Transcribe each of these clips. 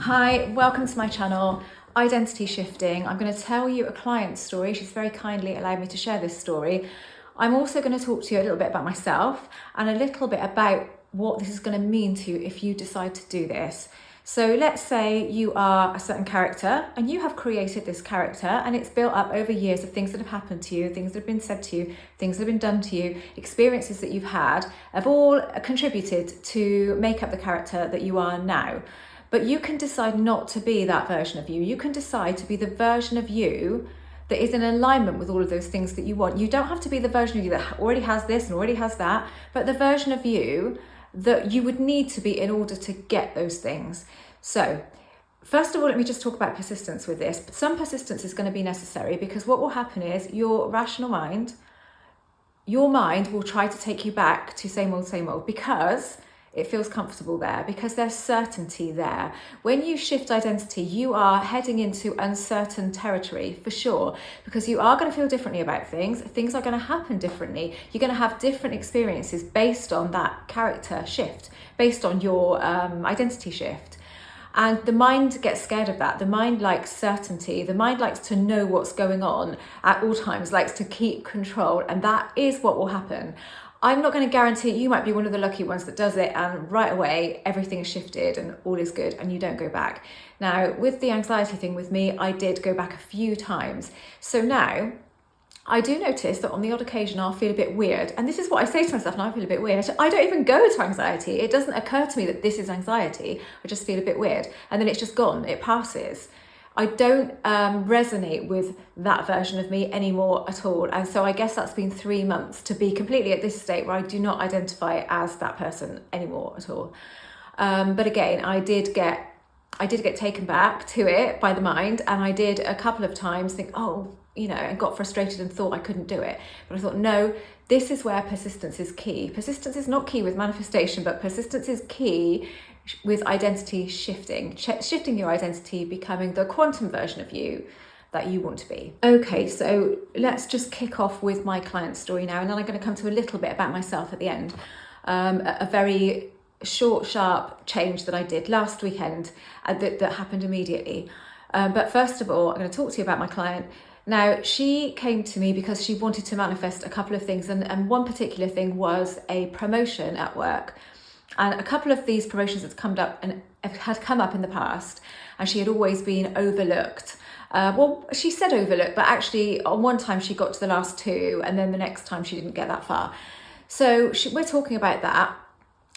Hi, welcome to my channel, Identity Shifting. I'm going to tell you a client's story. She's very kindly allowed me to share this story. I'm also going to talk to you a little bit about myself and a little bit about what this is going to mean to you if you decide to do this. So let's say you are a certain character and you have created this character and it's built up over years of things that have happened to you, things that have been said to you, things that have been done to you, experiences that you've had have all contributed to make up the character that you are now. But you can decide not to be that version of you. You can decide to be the version of you that is in alignment with all of those things that you want. You don't have to be the version of you that already has this and already has that, but the version of you that you would need to be in order to get those things. So, first of all, let me just talk about persistence with this. Some persistence is going to be necessary because what will happen is your rational mind, your mind will try to take you back to same old, because it feels comfortable there, because there's certainty there. When you shift identity, you are heading into uncertain territory for sure, because you are going to feel differently about things. Things are going to happen differently. You're going to have different experiences based on that character shift, based on your identity shift. And the mind gets scared of that. The mind likes certainty. The mind likes to know what's going on at all times, likes to keep control. And that is what will happen. I'm not going to guarantee. You might be one of the lucky ones that does it and right away everything is shifted and all is good and you don't go back. Now, with the anxiety thing with me, I did go back a few times. So now I do notice that on the odd occasion I'll feel a bit weird. And this is what I say to myself, and I feel a bit weird. I don't even go to anxiety. It doesn't occur to me that this is anxiety. I just feel a bit weird. And then it's just gone. It passes. I don't resonate with that version of me anymore at all. And so I guess that's been 3 months to be completely at this state where I do not identify as that person anymore at all. But again, I did get taken back to it by the mind, and I did a couple of times think, and got frustrated and thought I couldn't do it. But I thought, no, this is where persistence is key. Persistence is not key with manifestation, but persistence is key with identity shifting, shifting your identity, becoming the quantum version of you that you want to be. Okay, so let's just kick off with my client story now, and then I'm going to come to a little bit about myself at the end. A very short, sharp change that I did last weekend that happened immediately. But first of all, I'm going to talk to you about my client. Now, she came to me because she wanted to manifest a couple of things, and one particular thing was a promotion at work. And a couple of these promotions had come up in the past, and she had always been overlooked. She said overlooked, but actually on one time she got to the last two, and then the next time she didn't get that far. So we're talking about that.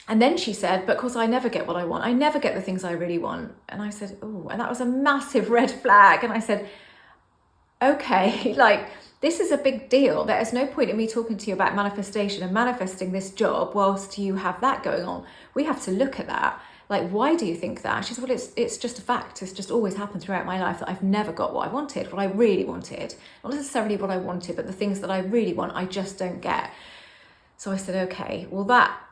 And then she said, but of course I never get what I want. I never get the things I really want. And I said, oh, and that was a massive red flag. And I said, okay, this is a big deal. There is no point in me talking to you about manifestation and manifesting this job whilst you have that going on. We have to look at that. Why do you think that? She said, well, it's just a fact. It's just always happened throughout my life that I've never got what I wanted, what I really wanted. Not necessarily what I wanted, but the things that I really want, I just don't get. So I said, okay, well,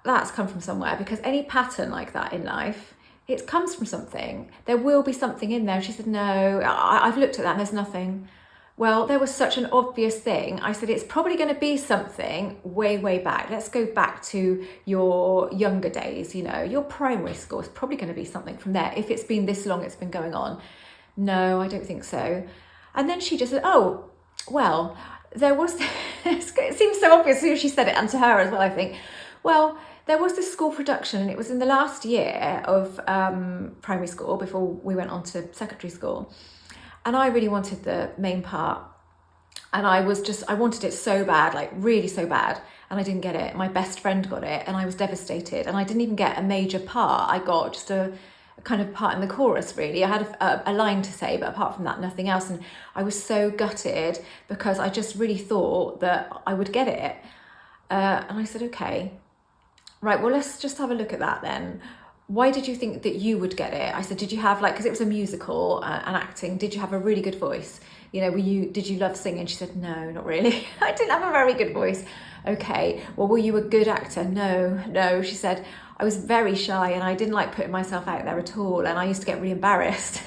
that's come from somewhere, because any pattern like that in life, it comes from something. There will be something in there. And she said, no, I've looked at that and there's nothing. Well, there was such an obvious thing. I said, it's probably going to be something way, way back. Let's go back to your younger days, your primary school. It's probably going to be something from there. If it's been this long, it's been going on. No, I don't think so. And then she just said, oh, well, there was, it seems so obvious as she said it, and to her as well, I think. Well, there was this school production, and it was in the last year of primary school before we went on to secondary school. And I really wanted the main part, and I wanted it so bad, really so bad, and I didn't get it. My best friend got it, and I was devastated, and I didn't even get a major part. I got just a kind of part in the chorus, really. I had a line to say, but apart from that, nothing else. And I was so gutted because I just really thought that I would get it. And I said, okay, right, well, let's just have a look at that then. Why did you think that you would get it? I said, did you have because it was a musical and acting, did you have a really good voice? Did you love singing? She said, no, not really. I didn't have a very good voice. Okay, well, were you a good actor? No. She said, I was very shy and I didn't like putting myself out there at all, and I used to get really embarrassed.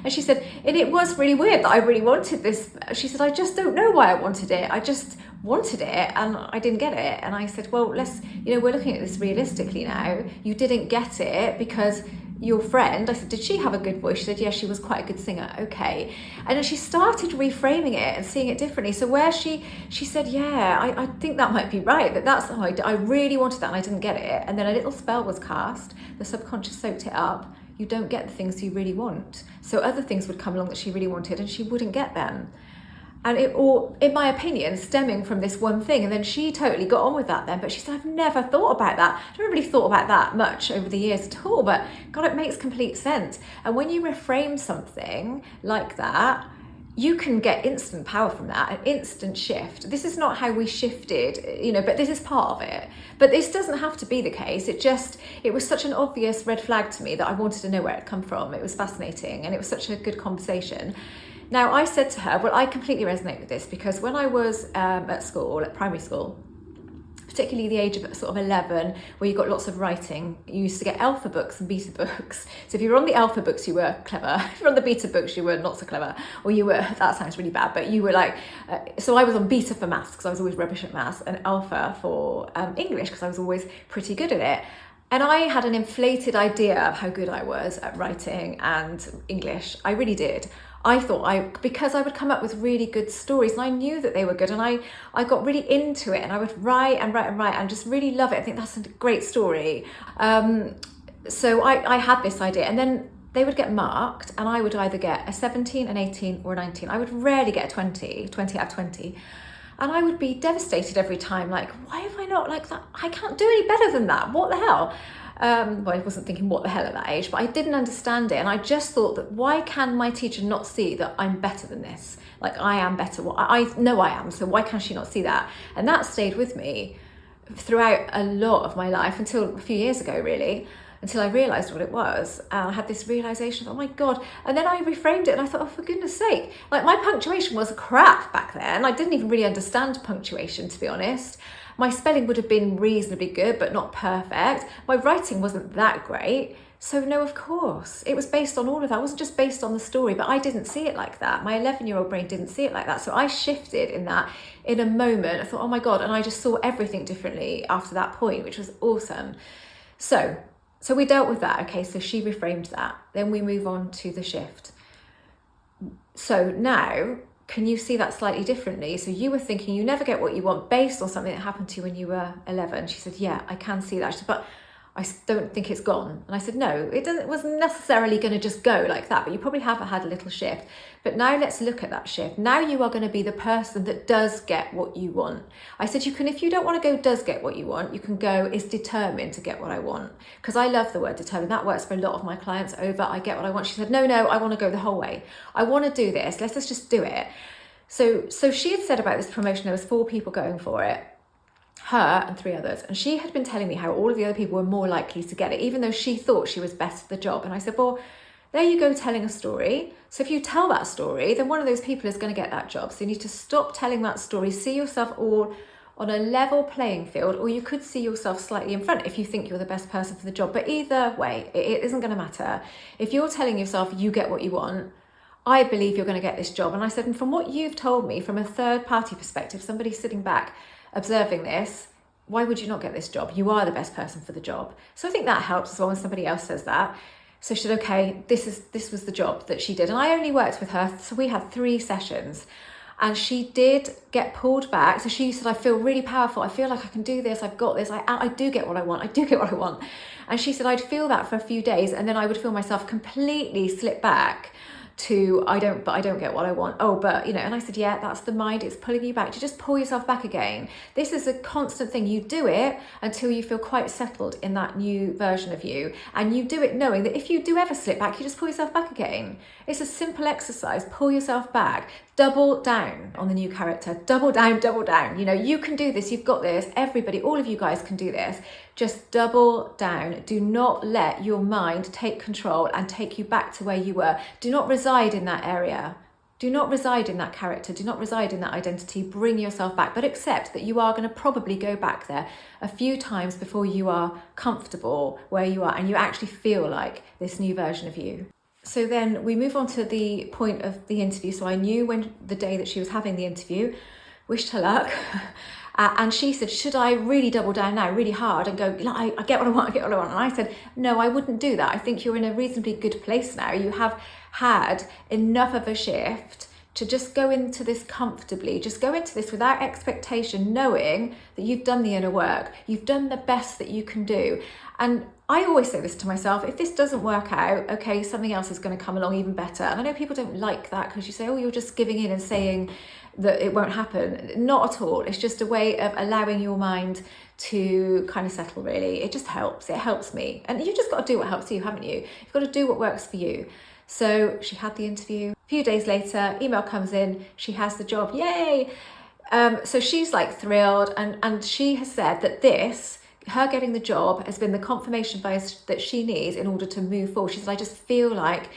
And she said, and it was really weird that I really wanted this. She said, I just don't know why I wanted it. I just wanted it and I didn't get it. And I said, well, we're looking at this realistically now. You didn't get it because your friend, I said, did she have a good voice? She said, yes, she was quite a good singer. Okay. And then she started reframing it and seeing it differently. So where she said, yeah, I think that might be right, that's how I really wanted that and I didn't get it. And then a little spell was cast, the subconscious soaked it up. You don't get the things you really want. So other things would come along that she really wanted and she wouldn't get them. And it all, in my opinion, stemming from this one thing. And then she totally got on with that then. But she said, I've never thought about that. I haven't really thought about that much over the years at all. But God, it makes complete sense. And when you reframe something like that, you can get instant power from that, an instant shift. This is not how we shifted, but this is part of it. But this doesn't have to be the case. It was such an obvious red flag to me that I wanted to know where it come from. It was fascinating and it was such a good conversation. Now, I said to her, well, I completely resonate with this because when I was at school, at primary school, particularly the age of sort of 11, where you got lots of writing, you used to get alpha books and beta books. So if you were on the alpha books, you were clever. If you were on the beta books, you were not so clever. Or you were, that sounds really bad, but you were like, so I was on beta for maths because I was always rubbish at maths, and alpha for English because I was always pretty good at it. And I had an inflated idea of how good I was at writing and English. I really did. I thought because I would come up with really good stories and I knew that they were good, and I got really into it and I would write and just really love it. I think that's a great story. So I had this idea, and then they would get marked and I would either get a 17, an 18 or a 19. I would rarely get a 20 out of 20. And I would be devastated every time, like, why have I not like that? I can't do any better than that. What the hell? Well, I wasn't thinking what the hell at that age, but I didn't understand it. And I just thought that why can my teacher not see that I'm better than this? Like, I am better. Well, I know I am, so why can she not see that? And that stayed with me throughout a lot of my life until a few years ago, really, until I realised what it was. I had this realisation of, oh my God. And then I reframed it and I thought, oh, for goodness sake, like my punctuation was crap back then. I didn't even really understand punctuation, to be honest. My spelling would have been reasonably good, but not perfect. My writing wasn't that great. So no, of course, it was based on all of that. It wasn't just based on the story, but I didn't see it like that. My 11-year-old brain didn't see it like that. So I shifted in that in a moment. I thought, oh my God. And I just saw everything differently after that point, which was awesome. So we dealt with that. Okay, so she reframed that. Then we move on to the shift. So now, can you see that slightly differently? So you were thinking you never get what you want based on something that happened to you when you were 11. She said, yeah, I can see that. She said, but I don't think it's gone. And I said, no, it wasn't necessarily going to just go like that, but you probably have had a little shift. But now let's look at that shift. Now you are going to be the person that does get what you want. I said, you can, if you don't want to go does get what you want, you can go is determined to get what I want. Because I love the word determined. That works for a lot of my clients over, I get what I want. She said, no, I want to go the whole way. I want to do this. Let's just do it. So she had said about this promotion, there was 4 people going for it, her and 3 others. And she had been telling me how all of the other people were more likely to get it, even though she thought she was best at the job. And I said, well, there you go, telling a story. So if you tell that story, then one of those people is going to get that job. So you need to stop telling that story, see yourself all on a level playing field, or you could see yourself slightly in front if you think you're the best person for the job. But either way, it isn't going to matter. If you're telling yourself you get what you want, I believe you're going to get this job. And I said, and from what you've told me, from a third party perspective, somebody sitting back observing this, why would you not get this job? You are the best person for the job. So I think that helps as well when somebody else says that. So she said, okay, this was the job that she did. And I only worked with her, so we had 3 sessions. And she did get pulled back. So she said, I feel really powerful. I feel like I can do this. I've got this. I do get what I want. I do get what I want. And she said, I'd feel that for a few days. And then I would feel myself completely slip back to I don't get what I want. Oh, but and I said, yeah, that's the mind. It's pulling you back to just pull yourself back again. This is a constant thing. You do it until you feel quite settled in that new version of you. And you do it knowing that if you do ever slip back, you just pull yourself back again. It's a simple exercise. Pull yourself back. Double down on the new character. Double down. You can do this. You've got this. Everybody, all of you guys can do this. Just double down. Do not let your mind take control and take you back to where you were. Do not reside in that area. Do not reside in that character. Do not reside in that identity. Bring yourself back, but accept that you are going to probably go back there a few times before you are comfortable where you are and you actually feel like this new version of you. So then we move on to the point of the interview. So I knew when the day that she was having the interview, wished her luck. And she said, should I really double down now really hard and go, I get what I want, I get what I want? And I said, no, I wouldn't do that. I think you're in a reasonably good place now. You have had enough of a shift to just go into this comfortably, just go into this without expectation, knowing that you've done the inner work, you've done the best that you can do. And I always say this to myself, if this doesn't work out, okay, something else is going to come along even better. And I know people don't like that because you say, oh, you're just giving in and saying that it won't happen. Not at all. It's just a way of allowing your mind to kind of settle, really. It just helps. It helps me. And you just got to do what helps you, haven't you? You've got to do what works for you. So she had the interview. A few days later, email comes in, she has the job, yay! So she's like thrilled, and she has said that her getting the job has been the confirmation bias that she needs in order to move forward. She said, I just feel like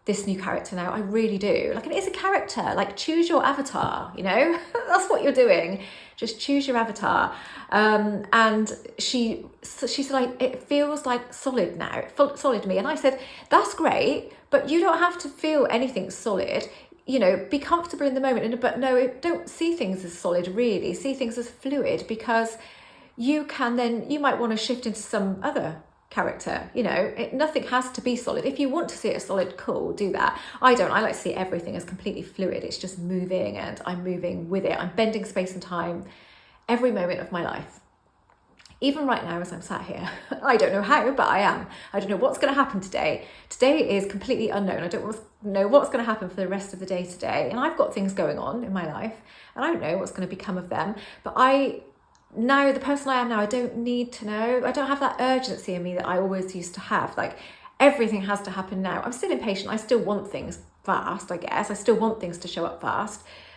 this new character now, I really do. Like, it is a character, like choose your avatar, you know? That's what you're doing. Just choose your avatar. And she said, it feels like solid now, solid to me. And I said, that's great, but you don't have to feel anything solid. You know, be comfortable in the moment, but no, don't see things as solid, really. See things as fluid, because you might want to shift into some other character. You know, nothing has to be solid. If you want to see it as solid, cool, do that. I don't. I like to see everything as completely fluid. It's just moving, and I'm moving with it. I'm bending space and time every moment of my life. Even right now as I'm sat here, I don't know how, but I am. I don't know what's going to happen today. Today is completely unknown. I don't know what's going to happen for the rest of the day today. And I've got things going on in my life, and I don't know what's going to become of them. But now, the person I am now, I don't need to know. I don't have that urgency in me that I always used to have. Like, everything has to happen now. I'm still impatient. I still want things fast, I guess. I still want things to show up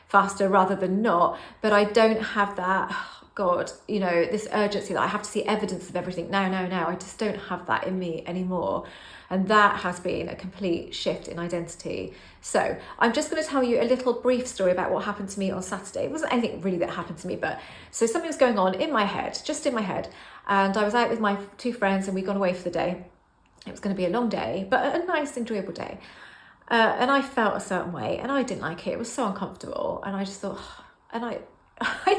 faster rather than not. But I don't have that, God, you know, this urgency that I have to see evidence of everything now. I just don't have that in me anymore. And that has been a complete shift in identity. So I'm just going to tell you a little brief story about what happened to me on Saturday. It wasn't anything really that happened to me, but so something was going on in my head, just in my head. And I was out with my two friends, and we'd gone away for the day. It was going to be a long day, but a nice, enjoyable day. And I felt a certain way, and I didn't like it. It was so uncomfortable. And I just thought, and I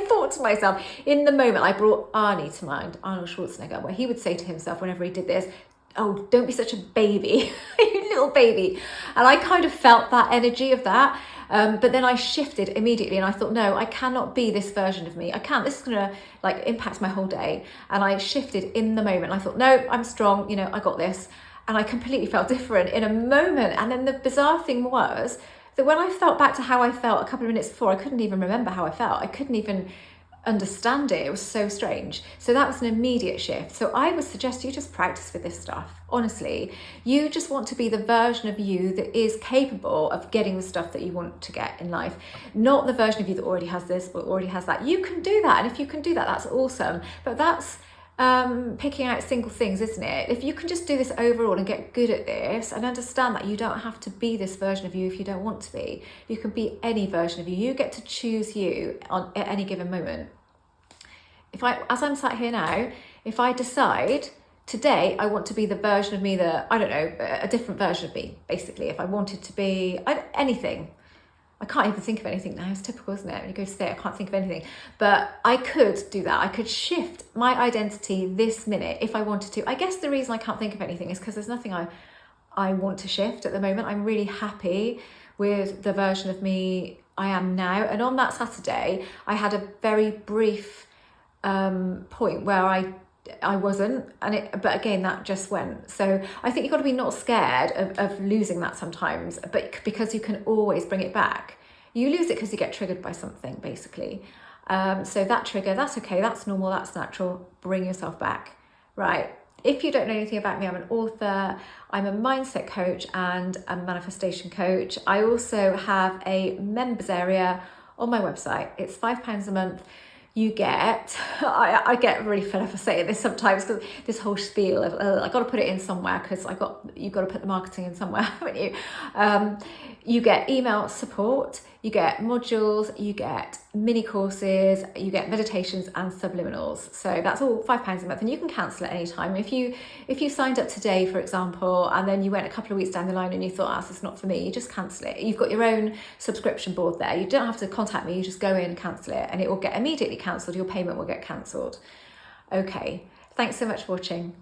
thought to myself, in the moment, I brought Arnie to mind, Arnold Schwarzenegger, where he would say to himself whenever he did this, oh, don't be such a baby, you little baby. And I kind of felt that energy of that. But then I shifted immediately, and I thought, no, I cannot be this version of me. I can't. This is going to like impact my whole day. And I shifted in the moment. I thought, no, I'm strong. You know, I got this. And I completely felt different in a moment. And then the bizarre thing was that when I felt back to how I felt a couple of minutes before, I couldn't even remember how I felt. I couldn't even understand it. It was so strange. So that was an immediate shift. So I would suggest you just practice with this stuff. Honestly, you just want to be the version of you that is capable of getting the stuff that you want to get in life, not the version of you that already has this or already has that. You can do that, and if you can do that, that's awesome. But that's picking out single things, isn't it? If you can just do this overall and get good at this and understand that you don't have to be this version of you if you don't want to be. You can be any version of you. You get to choose you at any given moment. As I'm sat here now, if I decide today I want to be the version of me that, I don't know, a different version of me, basically. If I wanted to be anything, I can't even think of anything now. It's typical, isn't it? When you go to say, I can't think of anything. But I could do that. I could shift my identity this minute if I wanted to. I guess the reason I can't think of anything is because there's nothing I want to shift at the moment. I'm really happy with the version of me I am now. And on that Saturday, I had a very brief point where I wasn't, but again, that just went. So I think you've got to be not scared of losing that sometimes, but because you can always bring it back. You lose it because you get triggered by something, basically. So that trigger, that's okay, that's normal, that's natural. Bring yourself back, right? If you don't know anything about me, I'm an author, I'm a mindset coach and a manifestation coach. I also have a members area on my website. It's £5 a month. You get, I get really fed up of saying this sometimes, because this whole spiel of, I've got to put it in somewhere, because you've got to put the marketing in somewhere, haven't you? You get email support, you get modules, you get mini courses, you get meditations and subliminals. So that's all £5 a month, and you can cancel at any time. If you signed up today, for example, and then you went a couple of weeks down the line and you thought, this is not for me, you just cancel it. You've got your own subscription board there. You don't have to contact me, you just go in and cancel it, and it will get immediately cancelled. Your payment will get cancelled. Okay, thanks so much for watching.